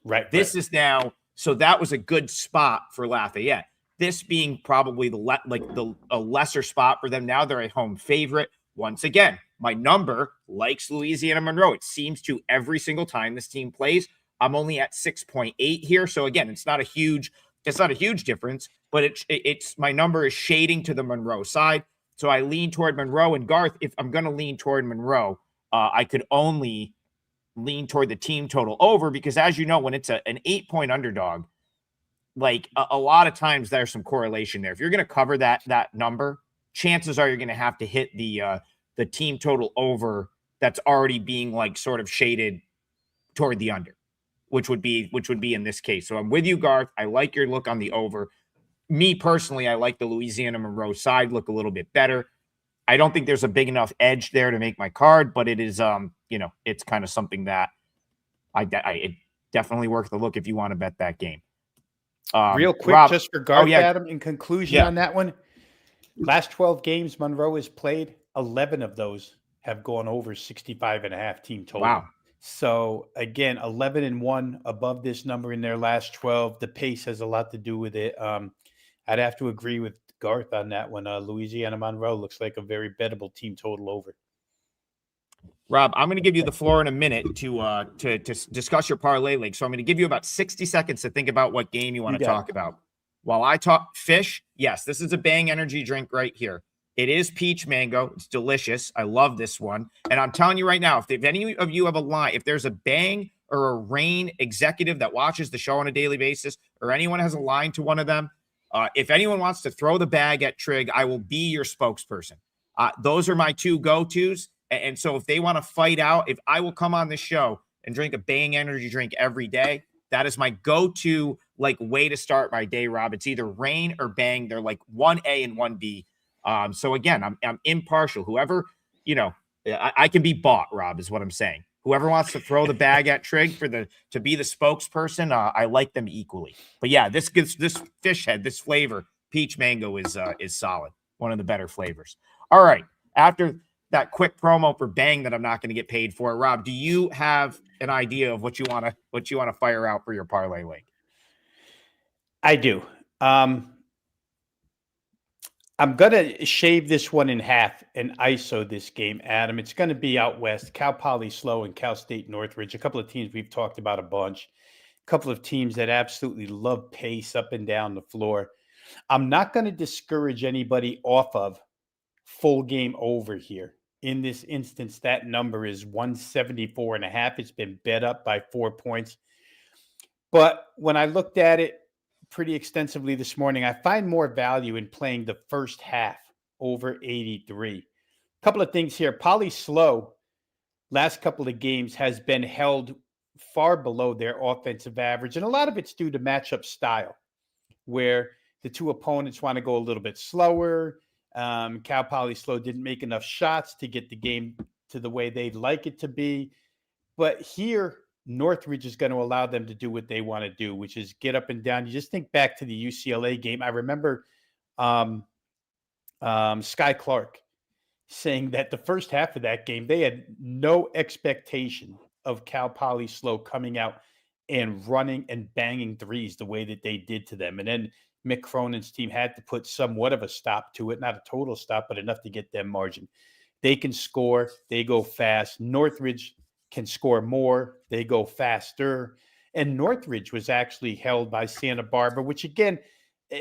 Right. This is now, so that was a good spot for Lafayette. This being probably a lesser spot for them. Now they're a home favorite. Once again, my number likes Louisiana Monroe. It seems to every single time this team plays. I'm only at 6.8 here. So again, it's not a huge difference, but it's my number is shading to the Monroe side. So I lean toward Monroe. And Garth, if I'm going to lean toward Monroe, I could only lean toward the team total over, because as you know, when it's an 8-point underdog, like a lot of times there's some correlation there. If you're going to cover that number, chances are you're going to have to hit the team total over that's already being like sort of shaded toward the under, which would be in this case. So I'm with you, Garth. I like your look on the over. Me personally, I like the Louisiana Monroe side look a little bit better. I don't think there's a big enough edge there to make my card, but it is, it's kind of something that it definitely worth the look if you want to bet that game. Real quick, Rob, just for Garth, Adam, in conclusion on that one, last 12 games Monroe has played, 11 of those have gone over 65.5 team total. Wow. So again, 11-1 above this number in their last 12. The pace has a lot to do with it. I'd have to agree with Garth on that one. Louisiana Monroe looks like a very bettable team total over. Rob, I'm going to give you the floor in a minute to discuss your parlay league. So I'm going to give you about 60 seconds to think about what game you want to talk about. While I talk fish, yes, this is a Bang energy drink right here. It is peach mango. It's delicious. I love this one. And I'm telling you right now, if any of you have a line, if there's a Bang or a Rain executive that watches the show on a daily basis, or anyone has a line to one of them, if anyone wants to throw the bag at Trig, I will be your spokesperson. Those are my two go-tos. And so if they want to fight out, if I will come on this show and drink a Bang energy drink every day, that is my go-to way to start my day, Rob. It's either Rain or Bang. They're like 1A and 1B. So again, I'm impartial. Whoever, I can be bought, Rob, is what I'm saying. Whoever wants to throw the bag at Trig to be the spokesperson, I like them equally. But yeah, this fish head, this flavor, peach mango is solid. One of the better flavors. All right. After that quick promo for Bang that I'm not going to get paid for, Rob, do you have an idea of what you want to fire out for your parlay league? I do. I'm going to shave this one in half and ISO this game, Adam. It's going to be out west, Cal Poly SLO and Cal State Northridge, a couple of teams we've talked about a bunch, a couple of teams that absolutely love pace up and down the floor. I'm not going to discourage anybody off of full game over here. In this instance, that number is 174.5. It's been bet up by 4 points. But when I looked at it pretty extensively this morning, I find more value in playing the first half over 83. A couple of things here. Poly SLO, last couple of games, has been held far below their offensive average. And a lot of it's due to matchup style, where the two opponents want to go a little bit slower. Cal Poly SLO didn't make enough shots to get the game to the way they'd like it to be. But here, Northridge is going to allow them to do what they want to do, which is get up and down. You just think back to the UCLA game. I remember Sky Clark saying that the first half of that game, they had no expectation of Cal Poly SLO coming out and running and banging threes the way that they did to them. And then Mick Cronin's team had to put somewhat of a stop to it, not a total stop, but enough to get them margin. They can score. They go fast. Northridge can score more. They go faster. And Northridge was actually held by Santa Barbara, which again,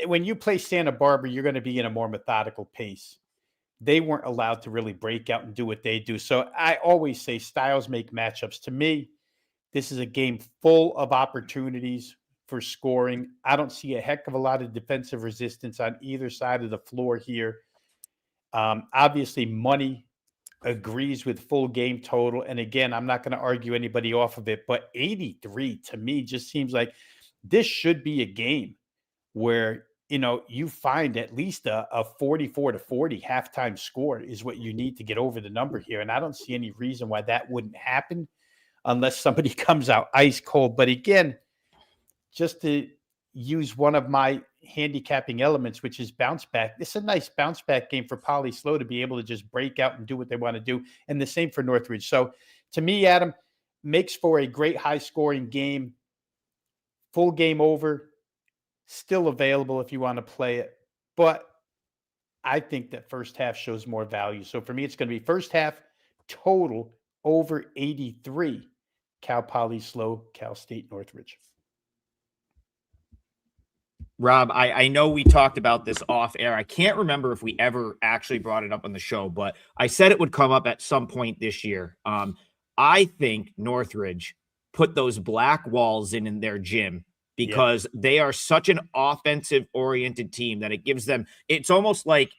when you play Santa Barbara, you're going to be in a more methodical pace. They weren't allowed to really break out and do what they do. So I always say styles make matchups. To me, this is a game full of opportunities for scoring. I don't see a heck of a lot of defensive resistance on either side of the floor here. Obviously, money agrees with full game total. And again, I'm not going to argue anybody off of it, but 83 to me just seems like this should be a game where, you find at least a 44-40 halftime score is what you need to get over the number here. And I don't see any reason why that wouldn't happen unless somebody comes out ice cold. But again, just to use one of my handicapping elements, which is bounce back. This is a nice bounce back game for Poly SLO to be able to just break out and do what they want to do. And the same for Northridge. So to me, Adam, makes for a great high scoring game. Full game over, still available if you want to play it. But I think that first half shows more value. So for me, it's going to be first half total over 83. Poly SLO, Cal State Northridge. Rob, I know we talked about this off air. I can't remember if we ever actually brought it up on the show, but I said it would come up at some point this year. I think Northridge put those black walls in their gym because they are such an offensive oriented team that it gives them, it's almost like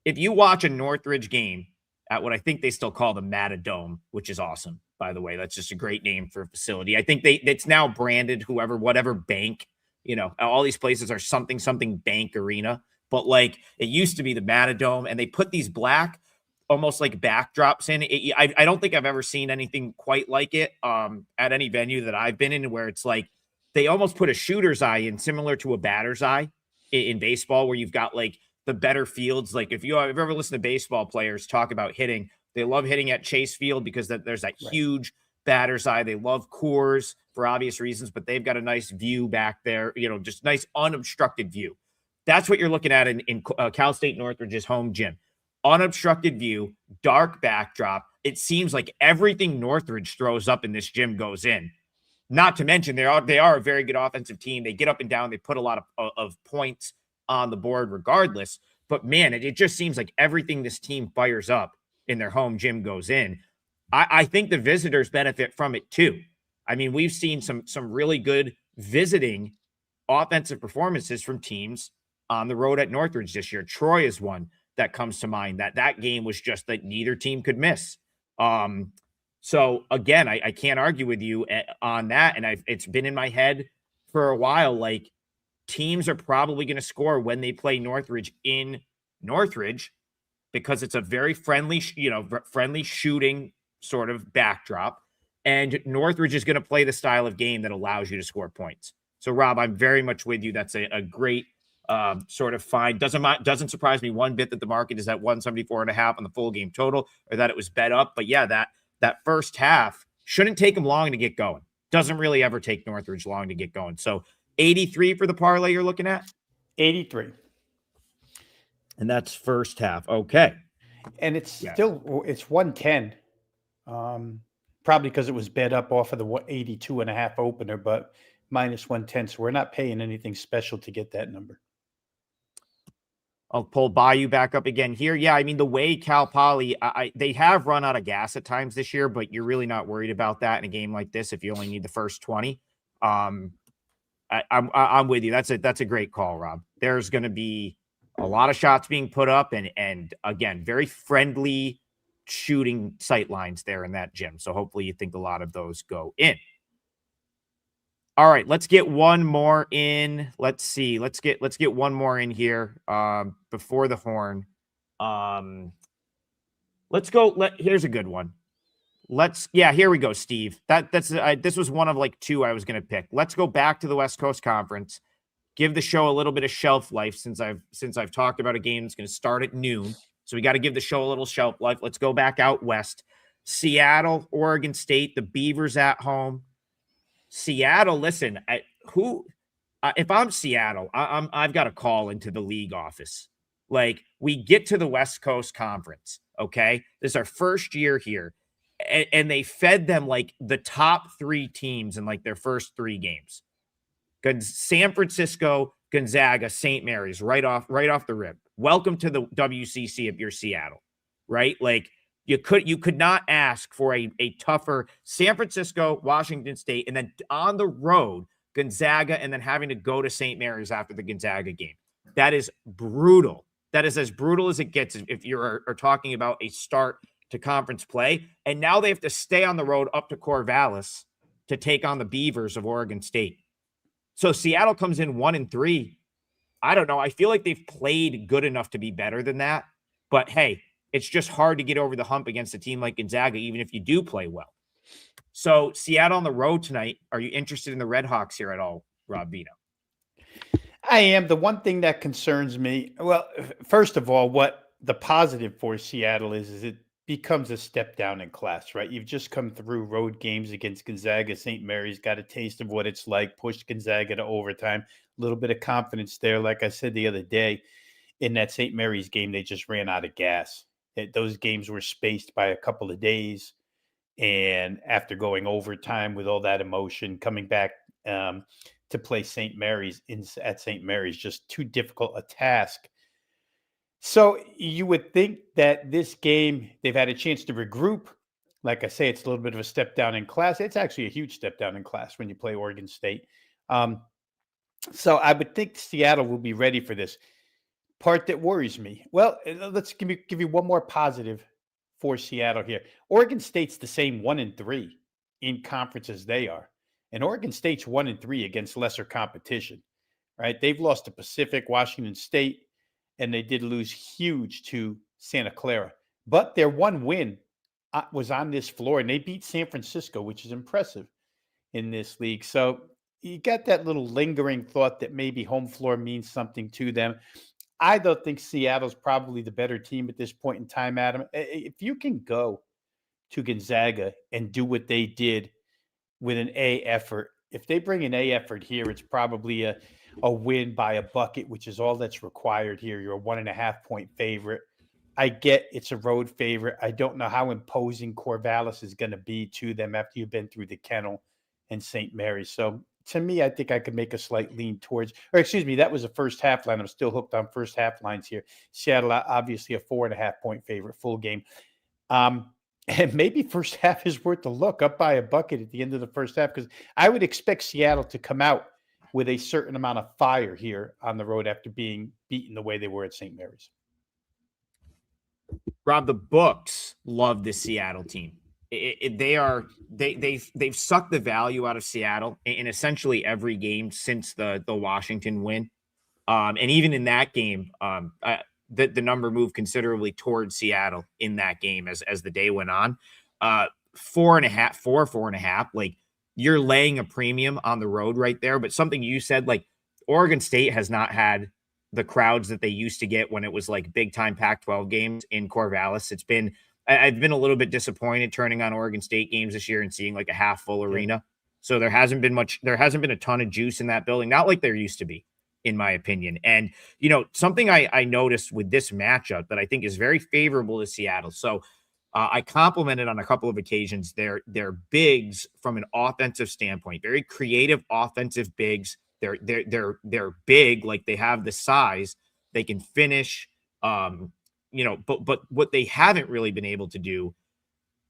if you watch a Northridge game at what I think they still call the Matadome, which is awesome, by the way. That's just a great name for a facility. I think it's now branded whatever bank, all these places are something bank arena, but like it used to be the Matadome, and they put these black, almost like backdrops in it. I don't think I've ever seen anything quite like it at any venue that I've been in, where it's like they almost put a shooter's eye in, similar to a batter's eye in baseball, where you've got like the better fields. Like if you've ever listened to baseball players talk about hitting, they love hitting at Chase Field because there's that huge batter's eye. They love Coors for obvious reasons, but they've got a nice view back there, just nice unobstructed view. That's what you're looking at in Cal State Northridge's home gym. Unobstructed view, dark backdrop. It seems like everything Northridge throws up in this gym goes in. Not to mention they are a very good offensive team. They get up and down. They put a lot of points on the board regardless. But man, it just seems like everything this team fires up in their home gym goes in. I think the visitors benefit from it too. I mean, we've seen some really good visiting offensive performances from teams on the road at Northridge this year. Troy is one that comes to mind. That game was just that neither team could miss. So again, I can't argue with you on that. And it's been in my head for a while. Like, teams are probably going to score when they play Northridge in Northridge, because it's a very friendly shooting sort of backdrop. And Northridge is going to play the style of game that allows you to score points. So Rob, I'm very much with you. That's a great sort of find. Doesn't surprise me one bit that the market is at 174.5 on the full game total, or that it was bet up. But yeah, that first half shouldn't take them long to get going. Doesn't really ever take Northridge long to get going. So 83 for the parlay you're looking at? 83. And that's first half. Okay. And it's 110. Probably because it was bet up off of the 82.5 opener, but minus 110. So we're not paying anything special to get that number. I'll pull Bayou back up again here. Yeah, I mean, the way Cal Poly, they have run out of gas at times this year, but you're really not worried about that in a game like this if you only need the first 20. I'm with you. That's a great call, Rob. There's going to be a lot of shots being put up, and again, very friendly shooting sight lines there in that gym. So hopefully you think a lot of those go in. All right, let's get one more in. Let's see. Let's get one more in here before the horn. Let's go. Here's a good one. Here we go, Steve. This was one of like two I was going to pick. Let's go back to the West Coast Conference. Give the show a little bit of shelf life since I've talked about a game that's going to start at noon. So we got to give the show a little shelf life. Let's go back out west. Seattle, Oregon State, the Beavers at home. Seattle, listen, if I'm Seattle, I've got a call into the league office. Like, we get to the West Coast Conference, okay? This is our first year here, and they fed them like the top three teams in like their first three games. San Francisco, Gonzaga, St. Mary's, right off the rip. Welcome to the WCC if you're Seattle, right? Like, you could not ask for a tougher San Francisco, Washington State, and then on the road, Gonzaga, and then having to go to St. Mary's after the Gonzaga game. That is brutal. That is as brutal as it gets if you're talking about a start to conference play. And now they have to stay on the road up to Corvallis to take on the Beavers of Oregon State. So Seattle comes in 1-3. I don't know. I feel like they've played good enough to be better than that. But hey, it's just hard to get over the hump against a team like Gonzaga, even if you do play well. So Seattle on the road tonight. Are you interested in the Red Hawks here at all, Rob Vino? I am. The one thing that concerns me, well, first of all, what the positive for Seattle is it becomes a step down in class, right? You've just come through road games against Gonzaga. St. Mary's got a taste of what it's like, pushed Gonzaga to overtime, a little bit of confidence there, like I said the other day. in that St. Mary's game, they just ran out of gas. Those games were spaced by a couple of days. And after going overtime with all that emotion, coming back to play St. Mary's at St. Mary's, just too difficult a task. So you would think that this game, they've had a chance to regroup. Like I say, it's a little bit of a step down in class. It's actually a huge step down in class when you play Oregon State. So I would think Seattle will be ready for this. Part that worries me. Well, let's give you one more positive for Seattle here. Oregon State's the same 1-3 in conference as they are. And Oregon State's 1-3 against lesser competition, right? They've lost to Pacific, Washington State, and they did lose huge to Santa Clara. But their one win was on this floor, and they beat San Francisco, which is impressive in this league. So you got that little lingering thought that maybe home floor means something to them. I don't think Seattle's probably the better team at this point in time, Adam. If you can go to Gonzaga and do what they did with an A effort, if they bring an A effort here, it's probably a win by a bucket, which is all that's required here. You're a 1.5-point favorite. I get it's a road favorite. I don't know how imposing Corvallis is going to be to them after you've been through the Kennel and St. Mary's. So to me, I think I could make a slight lean towards, or excuse me, that was a first half line. I'm still hooked on first half lines here. Seattle, obviously a 4.5-point favorite, full game. And maybe first half is worth a look, up by a bucket at the end of the first half, because I would expect Seattle to come out with a certain amount of fire here on the road after being beaten the way they were at St. Mary's. Rob, the books love this Seattle team. They've sucked the value out of Seattle in essentially every game since the Washington win. And even in that game, the number moved considerably towards Seattle in that game as the day went on. 4.5, like you're laying a premium on the road right there. But something you said, like Oregon State has not had the crowds that they used to get when it was like big time Pac-12 games in Corvallis. I've been a little bit disappointed turning on Oregon State games this year and seeing like a half full arena. So there hasn't been a ton of juice in that building, not like there used to be, in my opinion. And, something I noticed with this matchup that I think is very favorable to Seattle. So I complimented on a couple of occasions their bigs from an offensive standpoint, very creative offensive bigs. They're big, like they have the size, they can finish, but what they haven't really been able to do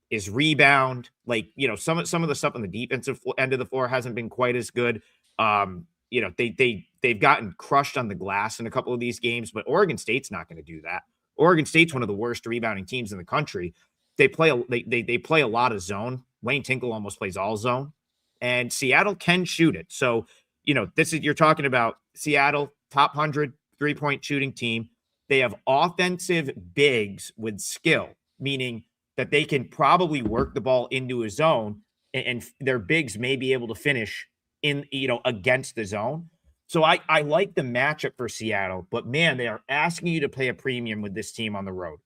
is rebound. Like, some of the stuff on the defensive end of the floor hasn't been quite as good. They've gotten crushed on the glass in a couple of these games, but Oregon State's not going to do that. Oregon State's one of the worst rebounding teams in the country. They play a lot of zone. Wayne Tinkle almost plays all zone, and Seattle can shoot it. So, you're talking about Seattle, top 100 3-point shooting team. They have offensive bigs with skill, meaning that they can probably work the ball into a zone, and their bigs may be able to finish in, against the zone. So I like the matchup for Seattle, but man, they are asking you to pay a premium with this team on the road.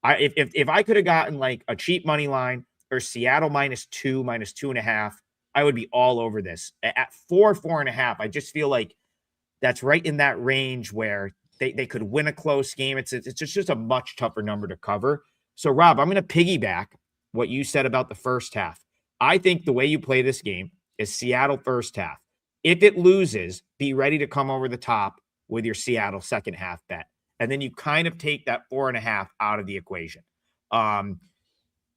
If I could have gotten like a cheap money line or Seattle -2, -2.5, I would be all over this. At 4.5, I just feel like that's right in that range where they could win a close game. It's just a much tougher number to cover. So, Rob, I'm going to piggyback what you said about the first half. I think the way you play this game is Seattle first half. If it loses, be ready to come over the top with your Seattle second half bet. And then you kind of take that 4.5 out of the equation.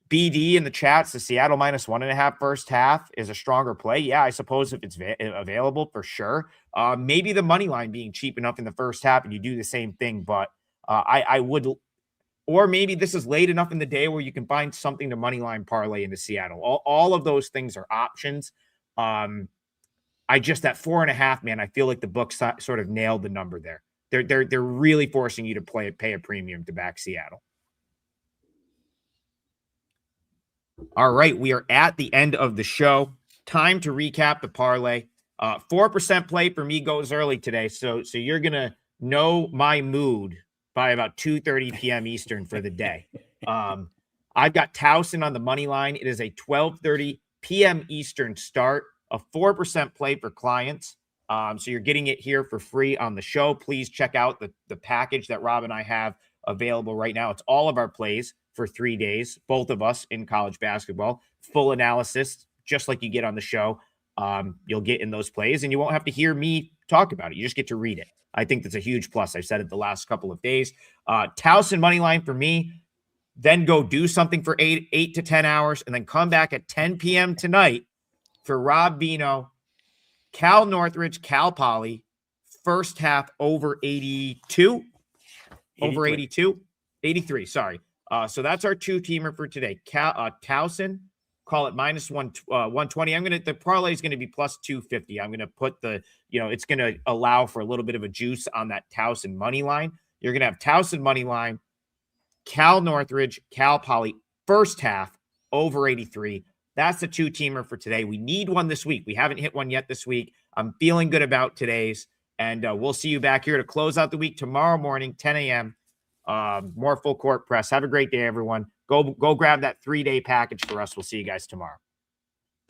BD in the chats, the Seattle -1.5 first half is a stronger play. Yeah, I suppose if it's available, for sure. Maybe the money line being cheap enough in the first half and you do the same thing, but I would, or maybe this is late enough in the day where you can find something to money line parlay into Seattle. All of those things are options. That 4.5, man, I feel like the books sort of nailed the number there. They're really forcing you to pay a premium to back Seattle. All right, we are at the end of the show. Time to recap the parlay. 4% play for me goes early today, so you're gonna know my mood by about 2:30 p.m. Eastern for the day. I've got Towson on the money line. It is a 12:30 p.m. Eastern start. A 4% play for clients. So you're getting it here for free on the show. Please check out the package that Rob and I have available right now. It's all of our plays for 3 days, both of us in college basketball, full analysis, just like you get on the show. You'll get in those plays, and you won't have to hear me talk about it. You just get to read it. I think that's a huge plus. I've said it the last couple of days. Towson money line for me, then go do something for 8 to 10 hours, and then come back at 10 p.m. tonight for Rob Bino, Cal Northridge, Cal Poly, first half over 82. 83, sorry. So that's our two-teamer for today. Towson, call it minus 120. The parlay is going to be plus 250. I'm going to put it's going to allow for a little bit of a juice on that Towson money line. You're going to have Towson money line, Cal Northridge, Cal Poly, first half over 83. That's the two-teamer for today. We need one this week. We haven't hit one yet this week. I'm feeling good about today's, and we'll see you back here to close out the week tomorrow morning, 10 a.m. More full court press. Have a great day, everyone. Go grab that 3-day package for us. We'll see you guys tomorrow.